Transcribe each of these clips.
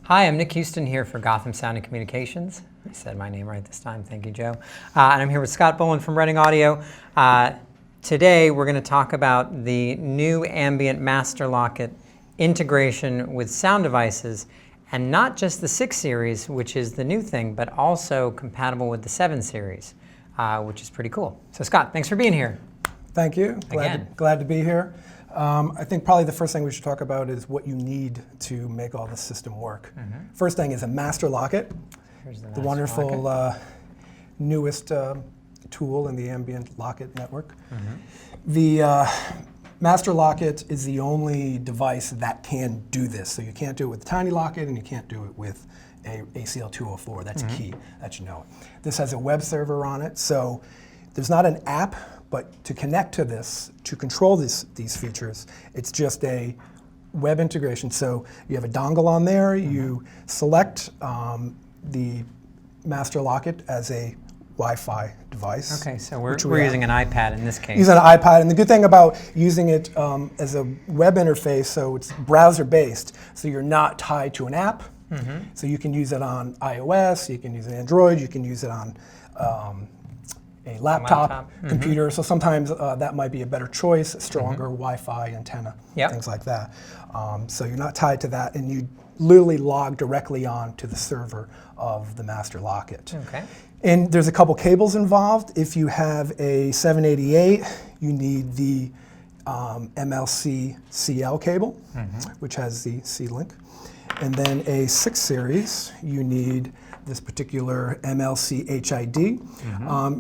Hi, I'm Nick Houston here for Gotham Sound and Communications. I said my name right this time, thank you, Joe. And I'm here with Scott Boland from Reading Audio. Today we're going to talk about the new Ambient Master Lockit integration with sound devices, and not just the 6 series, which is the new thing, but also compatible with the 7 series, which is pretty cool. So Scott, thanks for being here. Thank you. Glad to be here. I think probably the first thing we should talk about is what you need to make all the system work. First thing is a Master Lockit, the wonderful newest tool in the Ambient Lockit network. The Master Lockit is the only device that can do this. So you can't do it with the Tiny Lockit, and you can't do it with a ACL-204. That's a key that you know. This has a web server on it, so there's not an app. But to connect to this, to control these features, it's just a web integration. So you have a dongle on there, you select the Master Lockit as a Wi-Fi device. Okay, so we're using an iPad in this case. Using an iPad, and the good thing about using it as a web interface, so it's browser-based, so you're not tied to an app. So you can use it on iOS, you can use it on Android, you can use it on a laptop computer, so sometimes that might be a better choice, a stronger Wi-Fi antenna, things like that. So you're not tied to that, and you literally log directly on to the server of the Master Lockit. And there's a couple cables involved. If you have a 788, you need the MLC CL cable, which has the C-Link. And then a 6 series, you need this particular MLC HID.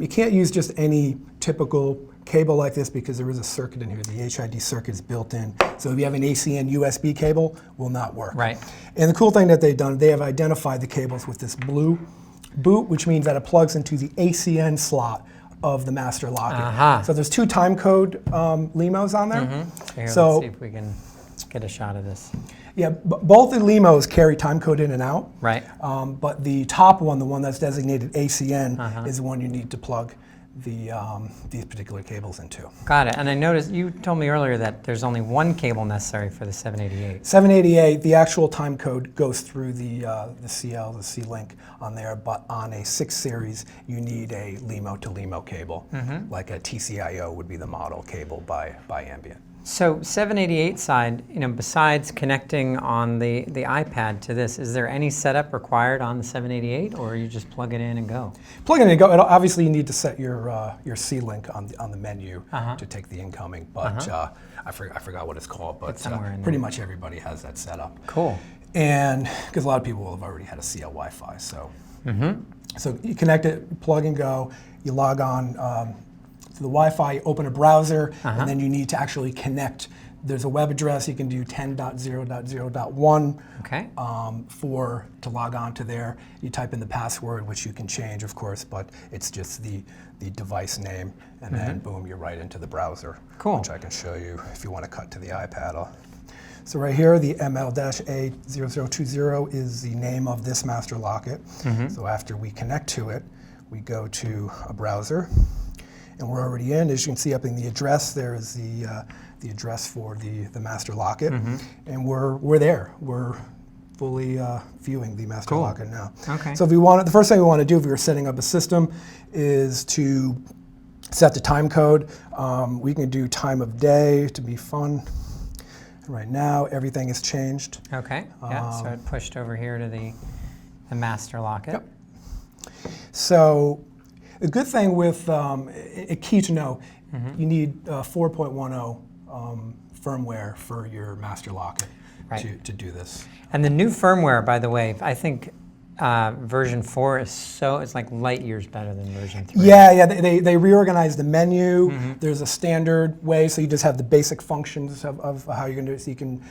You can't use just any typical cable like this because there is a circuit in here. The HID circuit is built in. So if you have an ACN USB cable, will not work. And the cool thing that they've done, they have identified the cables with this blue boot, which means that it plugs into the ACN slot of the Master Lockit. So there's 2 time code LEMOs on there. Here, let's see if we can get a shot of this. Yeah, both the LEMOs carry timecode in and out. But the top one, the one that's designated ACN, is the one you need to plug these particular cables into. Got it. And I noticed you told me earlier that there's only 1 cable necessary for the 788. 788, the actual timecode goes through the CL, the C-Link on there, but on a 6 series, you need a LEMO to LEMO cable, like a TCIO would be the model cable by Ambient. So 788 side, besides connecting on the iPad to this, is there any setup required on the 788, or you just plug it in and go? Plug it in and go. Obviously, you need to set your C-Link on the menu to take the incoming, but I forgot what it's called, but pretty much everybody has that set up. Cool. And because a lot of people will have already had a CL Wi-Fi, so so you connect it, plug and go. You log on to the Wi-Fi, you open a browser, and then you need to actually connect. There's a web address, you can do 10.0.0.1 to log on to there. You type in the password, which you can change, of course, but it's just the device name, and then boom, you're right into the browser. Cool. Which I can show you if you want to cut to the iPad. So right here, the ML-A0020 is the name of this Master Lockit. So after we connect to it, we go to a browser. And we're already in. As you can see up in the address, there is the address for the Master Lockit, and we're there. We're fully viewing the Master Lockit now. So if we want, the first thing we want to do if we were setting up a system is to set the time code. We can do time of day to be fun. Right now, everything is changed. So it pushed over here to the Master Lockit. So. A good thing with, a key to know, you need 4.10 firmware for your Master Lockit to do this. And the new firmware, by the way, I think version 4 is it's like light years better than version 3. They reorganized the menu. There's a standard way, so you just have the basic functions of how you're going to do it, so you can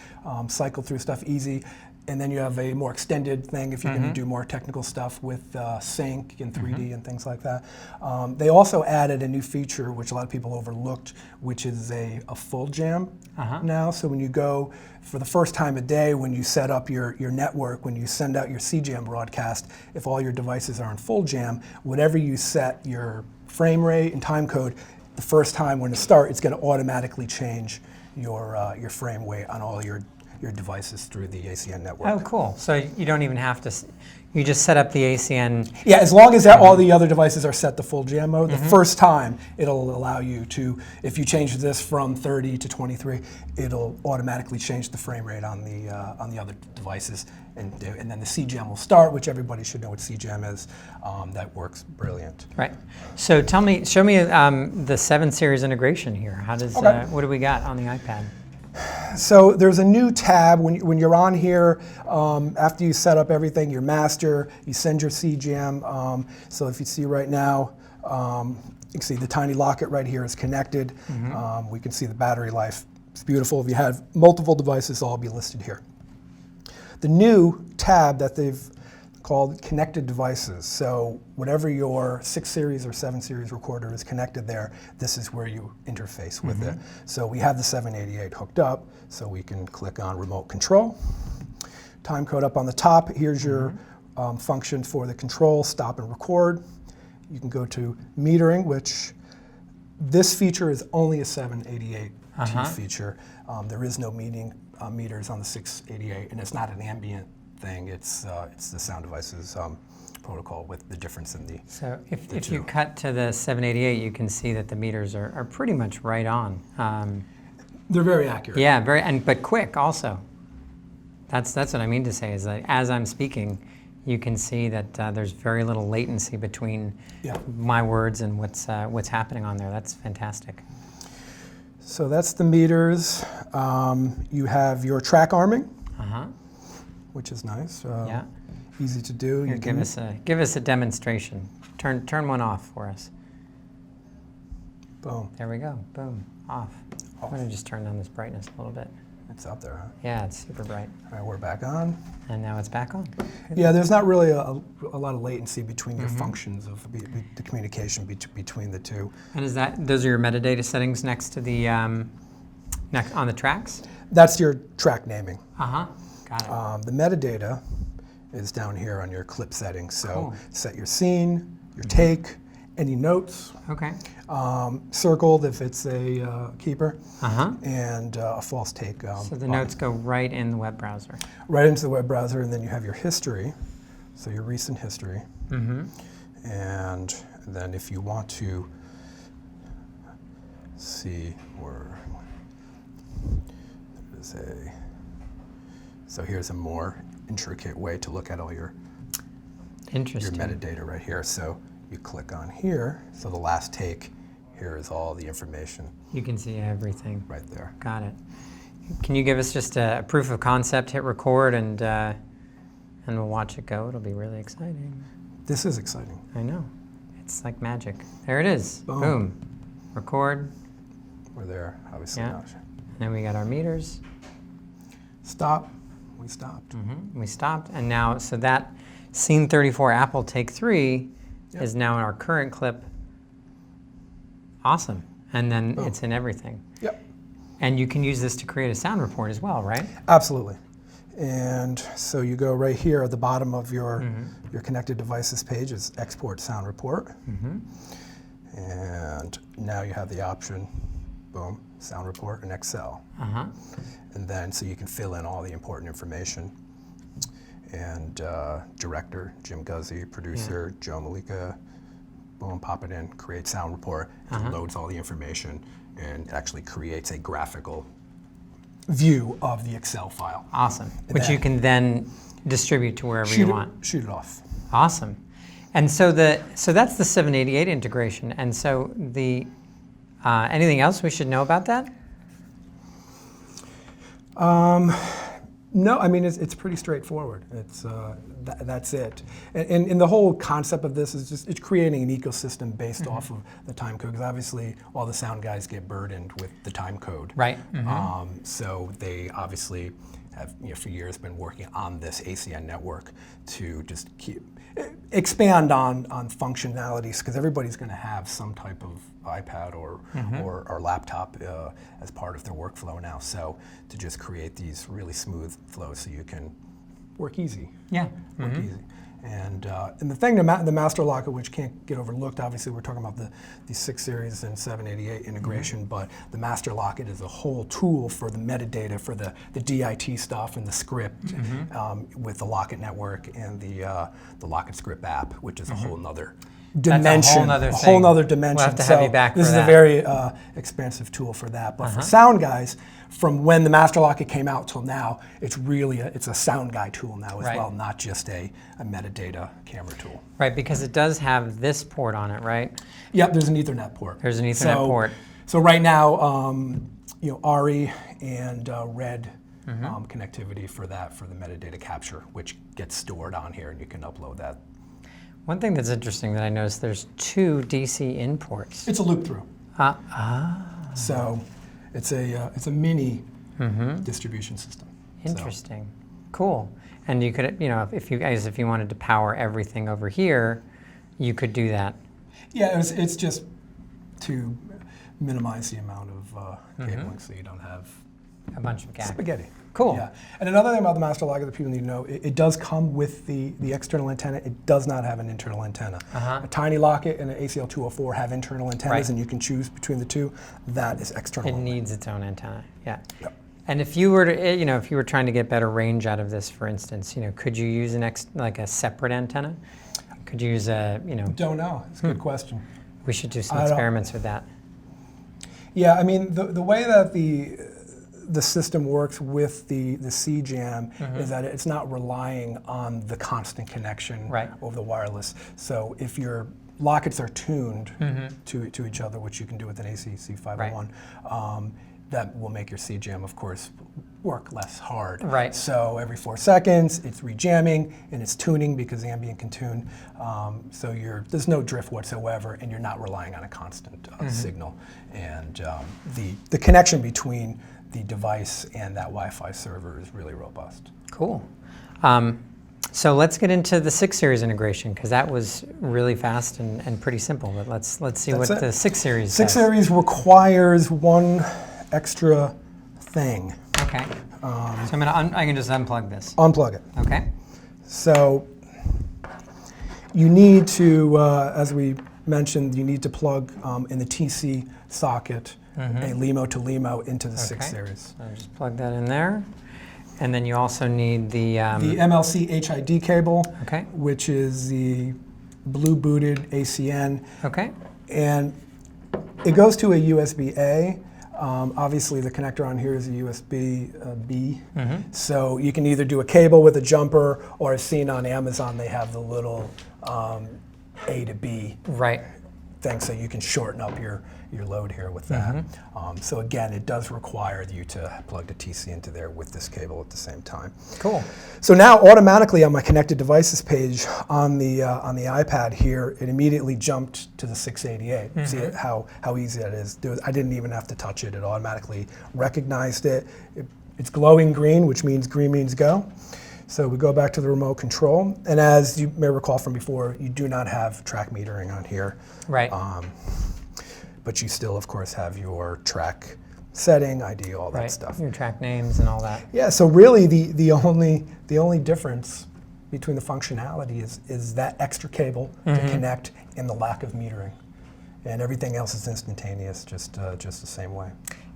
cycle through stuff easy. And then you have a more extended thing if you're going to do more technical stuff with sync and 3D and things like that. They also added a new feature which a lot of people overlooked, which is a full jam now. So when you go, for the first time a day, when you set up your network, when you send out your CJAM broadcast, if all your devices are in full jam, whatever you set your frame rate and time code, the first time when it starts, it's going to automatically change your frame rate on all your your devices through the ACN network. Oh, cool. So you don't even have to, you just set up the ACN. Yeah, as long as all the other devices are set to full jam mode, the first time it'll allow you to, if you change this from 30 to 23, it'll automatically change the frame rate on the other devices, and then the CJAM will start, which everybody should know what CJAM is. That works brilliant. Right. So show me the 7 series integration here. How does what do we got on the iPad? So there's a new tab when you're on here. After you set up everything, your master, you send your CJAM. So if you see right now, you can see the tiny Lockit right here is connected. We can see the battery life. It's beautiful. If you have multiple devices, they'll all be listed here. The new tab that they've called connected devices. So whatever your 6 series or 7 series recorder is connected there, this is where you interface with it. So we have the 788 hooked up, so we can click on remote control. Time code up on the top. Here's your function for the control, stop and record. You can go to metering, which this feature is only a 788 feature. There is no meters on the 688, and it's not an ambient thing. It's the sound devices protocol with the difference in the. So if you cut to the 788, you can see that the meters are pretty much right on. They're very accurate. Yeah, but quick also. That's what I mean to say is that as I'm speaking, you can see that there's very little latency between my words and what's happening on there. That's fantastic. So that's the meters. You have your track arming, which is nice. Easy to do. Here, give us a demonstration. Turn one off for us. Boom. There we go. Boom. Off. I'm going to just turn down this brightness a little bit. It's up there, huh? Yeah, it's super bright. All right, we're back on. And now it's back on. Yeah, there's not really a lot of latency between your functions of the communication between the two. And those are your metadata settings next to the on the tracks? That's your track naming. Got it. The metadata is down here on your clip settings. So set your scene, your take, any notes. Okay. Circled if it's a keeper, and a false take. So the notes go right in the web browser. Right into the web browser, and then you have your history, so your recent history. And then if you want to see where so here's a more intricate way to look at all your metadata right here. So you click on here, so the last take, here is all the information. You can see everything. Right there. Got it. Can you give us just a proof of concept, hit record, and we'll watch it go. It'll be really exciting. This is exciting. I know. It's like magic. There it is. Boom. Record. We're there, obviously not. And then we got our meters. Stop. We stopped. We stopped, and now, so that scene 34 Apple take 3 is now in our current clip. Awesome. And then it's in everything. Yep. And you can use this to create a sound report as well, right? Absolutely. And so you go right here at the bottom of your connected devices page is export sound report. And now you have the option, boom, sound report in Excel. And then so you can fill in all the important information. And director, Jim Guzzi, producer, Joe Malika, boom, pop it in, create sound report, and loads all the information, and actually creates a graphical view of the Excel file. Awesome. Which you can then distribute to wherever you want. Shoot it off. Awesome. And so that's the 788 integration. And so the anything else we should know about that? No, I mean, it's pretty straightforward. It's, that's it. And the whole concept of this is just it's creating an ecosystem based off of the time code, because obviously all the sound guys get burdened with the time code. Right. So they obviously have, for years been working on this ACN network to just expand on functionalities, because everybody's going to have some type of iPad or laptop as part of their workflow now. So to just create these really smooth flows so you can work easy. Yeah. Work easy. And the thing, the Master Lockit, which can't get overlooked, obviously we're talking about the 6 series and 788 integration, but the Master Lockit is a whole tool for the metadata, for the DIT stuff and the script with the Lockit network and the Lockit script app, which is a whole nother dimension, a whole nother dimension. We'll have to have you back for this is that. a very expensive tool for that. But for sound guys, from when the Master Lockit came out till now, it's really it's a sound guy tool now as well, not just a metadata camera tool. Right, because it does have this port on it, right? Yep, there's an Ethernet port. There's an Ethernet port. So right now, you know, ARI and RED connectivity for that, for the metadata capture, which gets stored on here, and you can upload that. One thing that's interesting that I noticed, there's 2 DC in ports. It's a loop through. So it's a mini distribution system. Interesting. Cool. And you could, you know, if you wanted to power everything over here, you could do that. Yeah, it's just to minimize the amount of cabling, so you don't have a bunch of gaps. Spaghetti. Cool. Yeah. And another thing about the Master Lockit that people need to know, it does come with the external antenna. It does not have an internal antenna. A Tiny Lockit and an ACL-204 have internal antennas, and you can choose between the two. That is external. It needs its own antenna. Yeah. Yep. And if you were to, you know, if you were trying to get better range out of this, for instance, you know, could you use like a separate antenna? Could you use a, you know? Don't know. It's a good question. We should do some experiments with that. Yeah, I mean, the way that the system works with the CJAM is that it's not relying on the constant connection over the wireless. So if your Lockits are tuned to each other, which you can do with an ACC501, that will make your CJAM, of course, work less hard. So every 4 seconds, it's rejamming and it's tuning, because Ambient can tune. So there's no drift whatsoever, and you're not relying on a constant signal. And the connection between the device and that Wi-Fi server is really robust. Cool. So let's get into the 6 series integration, because that was really fast and pretty simple. But let's see what the 6 series does. 6 series requires one extra thing. Okay. So I can just unplug this. Unplug it. Okay. So you need to, as we mentioned, you need to plug in the TC socket a LEMO to LEMO into the 6 series. So just plug that in there. And then you also need the MLC HID cable, okay, which is the blue booted ACN. Okay. And it goes to a USB-A. Obviously, the connector on here is a USB-B. So you can either do a cable with a jumper, or as seen on Amazon, they have the little A to B thing, so you can shorten up your load here with that. So again, it does require you to plug the TC into there with this cable at the same time. Cool. So now automatically on my connected devices page on the iPad here, it immediately jumped to the 688. See how easy that is. I didn't even have to touch it. It automatically recognized it. It's glowing green, which means green means go. So we go back to the remote control, and as you may recall from before, you do not have track metering on here. But you still, of course, have your track setting, ID, all that stuff. Your track names and all that. Yeah, so really the only difference between the functionality is that extra cable to connect and the lack of metering. And everything else is instantaneous, just the same way.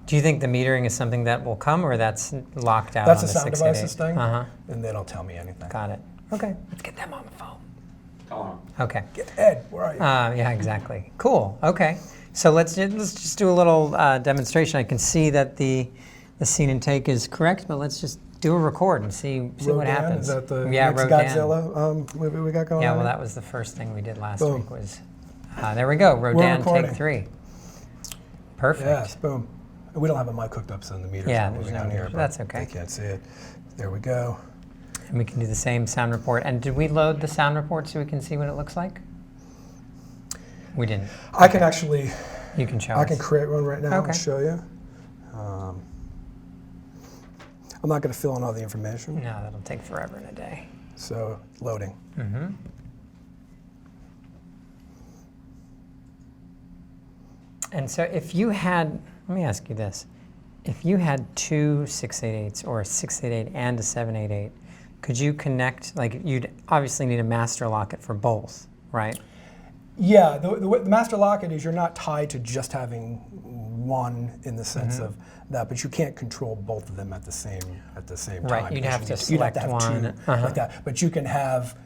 Do you think the metering is something that will come, or that's locked out that's on the 688? That's a sound devices thing, and they don't tell me anything. Got it. Okay, let's get them on the phone. Call him. Okay. Get Ed, where are you? Yeah, exactly. Cool, okay. So let's just do a little demonstration. I can see that the scene and take is correct, but let's just do a record and see what happens. Is that the next Godzilla movie we got going on? Yeah, well, that was the first thing we did last week. Was there we go, Rodan take 3. Perfect. Yes, boom. We don't have a mic hooked up, so the meter's not moving on here. That's okay. They can't see it. There we go. And we can do the same sound report. And did we load the sound report so we can see what it looks like? We didn't. I can actually. You can show us. I can create one right now and show you. I'm not going to fill in all the information. No, that'll take forever and a day. So loading. And so if you had, let me ask you this. If you had 2 688s, or a 688 and a 788, Could you connect, like you'd obviously need a Master Lockit for both, right? Yeah, the Master Lockit is you're not tied to just having one in the sense of that, but you can't control both of them at the same time. Right, you'd have to you'd have select to have one. two like that, but you can have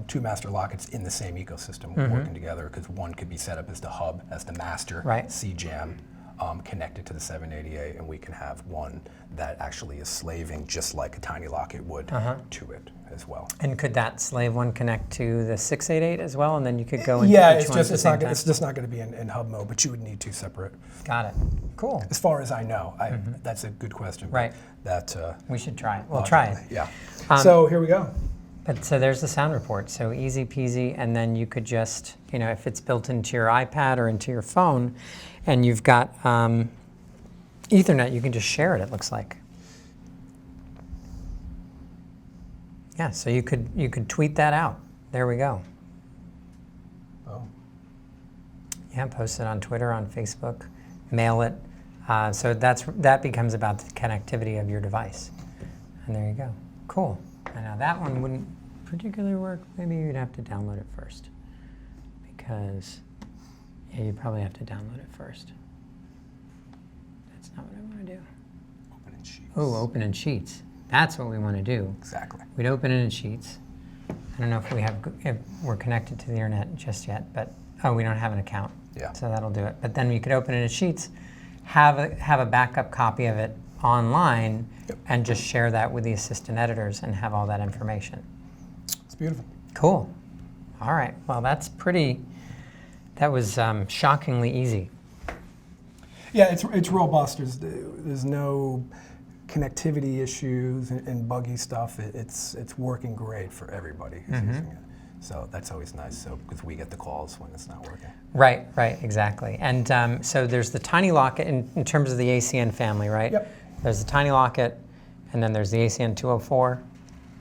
two Master Lockits in the same ecosystem working together, because one could be set up as the hub, as the master CJAM, connected to the 788, and we can have one that actually is slaving just like a Tiny Lockit would to it as well. And could that slave one connect to the 688 as well, and then you could go into each one at the same time? It's just not going to be in hub mode, but you would need two separate. Got it. Cool. As far as I know, that's a good question. Right. That we should try it. We'll try it. Yeah. So here we go. But so there's the sound report. So easy peasy, and then you could just, you know, if it's built into your iPad or into your phone, and you've got Ethernet, you can just share it. It looks like. Yeah. So you could tweet that out. There we go. Oh. Yeah. Post it on Twitter, on Facebook, mail it. So that becomes about the connectivity of your device. And there you go. Cool. And now that one wouldn't particularly work. Maybe you'd have to download it first, because yeah, you'd probably have to download it first. That's not what I want to do. Open in Sheets. Oh, open in Sheets. That's what we want to do. Exactly. We'd open it in Sheets. I don't know if we're connected to the internet just yet, but we don't have an account. Yeah. So that'll do it. But then we could open it in Sheets, have a backup copy of it online, and just share that with the assistant editors and have all that information. It's beautiful. Cool. All right. Well, that was shockingly easy. Yeah, it's robust. There's no connectivity issues and buggy stuff. It's working great for everybody who's using it. So that's always nice. So because we get the calls when it's not working. Right. Exactly. And so there's the Tiny Lockit in terms of the ACN family, right? Yep. There's the Tiny Lockit, and then there's the ACN-204.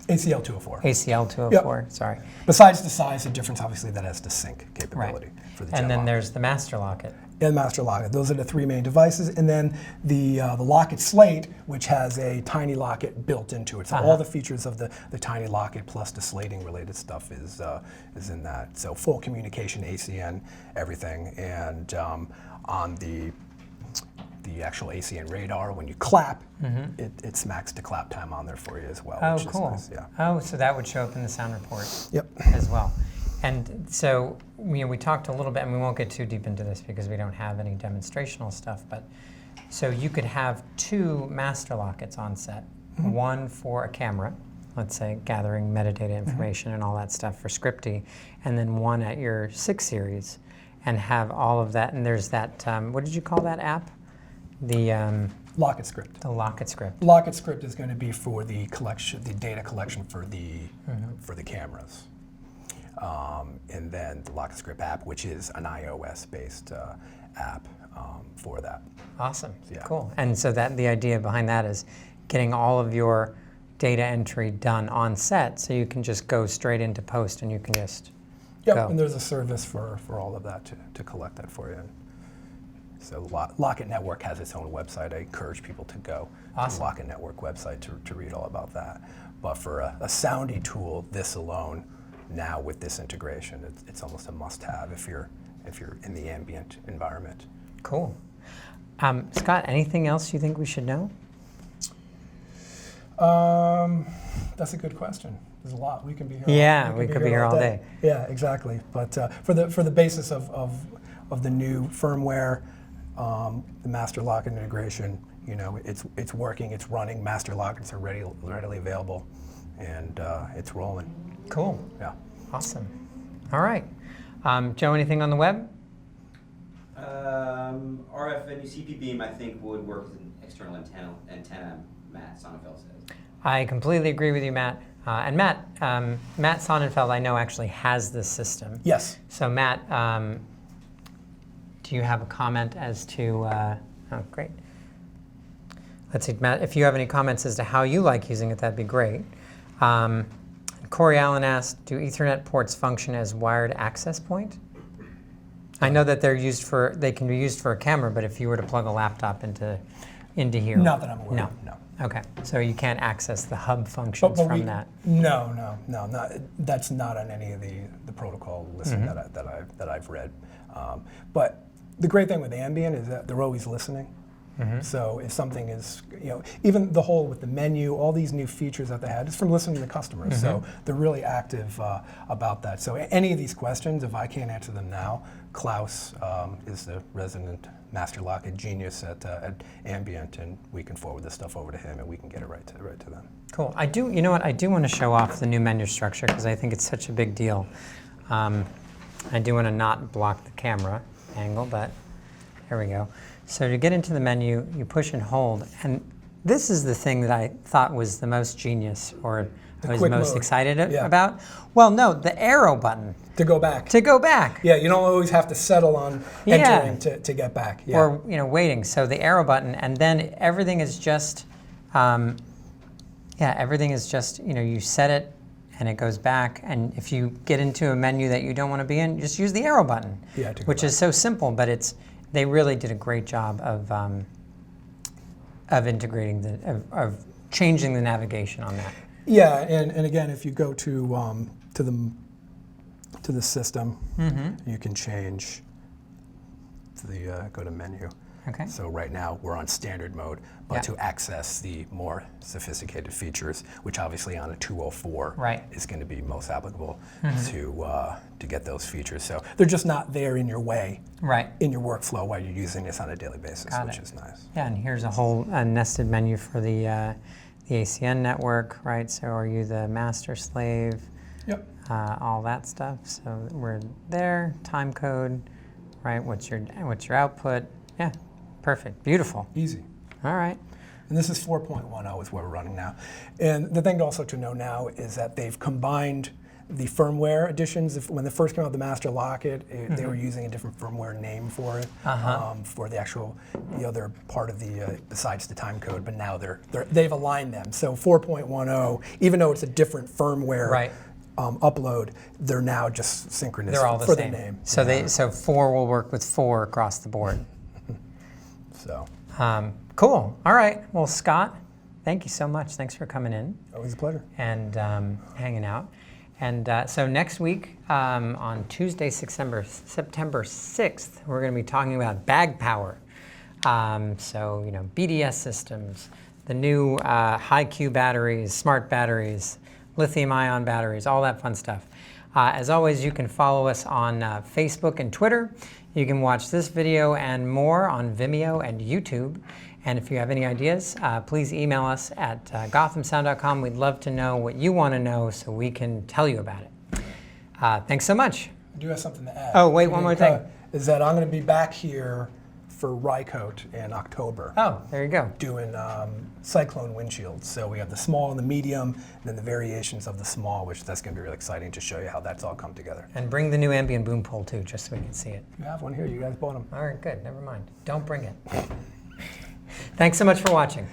ACL-204. ACL-204, sorry. Besides the size, the difference obviously that has the sync capability for the And then Jet there's the Master Lockit. and Master Lockit. Those are the three main devices, and then the Lockit Slate, which has a Tiny Lockit built into it. So all the features of the Tiny Lockit plus the slating related stuff is in that. So full communication, ACN, everything, and on the actual ACN radar, when you clap, it smacks the clap time on there for you as well. Oh, which cool. Is nice, yeah. Oh, so that would show up in the sound report. Yep. As well. And so we talked a little bit, and we won't get too deep into this because we don't have any demonstrational stuff, but so you could have two Master Lockits on set, one for a camera, let's say gathering metadata information and all that stuff for Scripty, and then one at your 6 series, and have all of that. And there's that, what did you call that app? The Lockit Script. The Lockit Script. Lockit Script is going to be for the collection, the data collection for the cameras. And then the Lockit Script app, which is an iOS-based app for that. Awesome. Yeah. Cool. And so that the idea behind that is getting all of your data entry done on set, so you can just go straight into post and you can just go. And there's a service for all of that to collect that for you. So Lockit Network has its own website. I encourage people to go to the Lockit Network website to read all about that. But for a soundy tool, this alone, now with this integration, it's almost a must-have if you're in the ambient environment. Cool. Scott, anything else you think we should know? That's a good question. There's a lot. We can be here. We could be here all day. Yeah, exactly. But for the basis of the new firmware, the Master Lockit integration, it's working, it's running. Master Lockits are readily available, and it's rolling. Cool. Yeah. Awesome. All right. Joe, anything on the web? RF beam, I think, would work as an external antenna, Matt Sonnenfeld says. I completely agree with you, Matt. And Matt Sonnenfeld, I know, actually has this system. Yes. So Matt, do you have a comment as to, oh, great. Let's see, Matt, if you have any comments as to how you like using it, that'd be great. Corey Allen asked, do Ethernet ports function as wired access point? I know that they can be used for a camera, but if you were to plug a laptop into into here? Not that I'm aware No. of, no. Okay, so you can't access the hub functions But from that. No, that's not on any of the protocol listing that I've read. But the great thing with Ambient is that they're always listening. So if something is, even the whole with the menu, all these new features that they had, it's from listening to customers. So they're really active about that. So any of these questions, if I can't answer them now, Klaus is the resident Master Lockit genius at Ambient, and we can forward this stuff over to him, and we can get it right to them. Cool. I do want to show off the new menu structure because I think it's such a big deal. I do want to not block the camera angle, but here we go. So to get into the menu, you push and hold, and this is the thing that I thought was the most genius, or I was most excited about. Well, no, the arrow button. To go back. To go back. Yeah, you don't always have to settle on entering to get back. Yeah. Or waiting. So the arrow button, and then everything is just, everything is just, you set it, and it goes back. And if you get into a menu that you don't want to be in, just use the arrow button. Yeah, to go which back. is so simple, but they really did a great job of integrating of changing the navigation on that. Yeah, and again, if you go to the system, you can change to go to menu. Okay. So right now we're on standard mode, but to access the more sophisticated features, which obviously on a 204 is going to be most applicable to get those features. So they're just not there in your way, in your workflow while you're using this on a daily basis, which is nice. Yeah, and here's a whole nested menu for the ACN network, right? So are you the master slave? Yep. All that stuff. So we're there. Time code, right? What's your output? Yeah, perfect. Beautiful. Easy. All right. And this is 4.10 is what we're running now. And the thing also to know now is that they've combined the firmware additions. When they first came out with the Master Lockit, they were using a different firmware name for it, for the other part of besides the time code. But now they've aligned them. So 4.10, even though it's a different firmware upload, they're now just synchronous for the name. So so 4 will work with 4 across the board. So cool. All right. Well, Scott, thank you so much. Thanks for coming in. Always a pleasure. And hanging out. And so next week, on Tuesday, September 6th, we're going to be talking about bag power. So, BDS systems, the new high-Q batteries, smart batteries, lithium-ion batteries, all that fun stuff. As always, you can follow us on Facebook and Twitter. You can watch this video and more on Vimeo and YouTube. And if you have any ideas, please email us at gothamsound.com. We'd love to know what you want to know so we can tell you about it. Thanks so much. I do have something to add. Oh, wait, one more thing. Is that I'm going to be back here for Rycote in October. Oh, there you go. Doing cyclone windshields. So we have the small and the medium, and then the variations of the small, which that's going to be really exciting to show you how that's all come together. And bring the new Ambient boom pole too, just so we can see it. You have one here. You guys bought them. All right, good. Never mind. Don't bring it. Thanks so much for watching.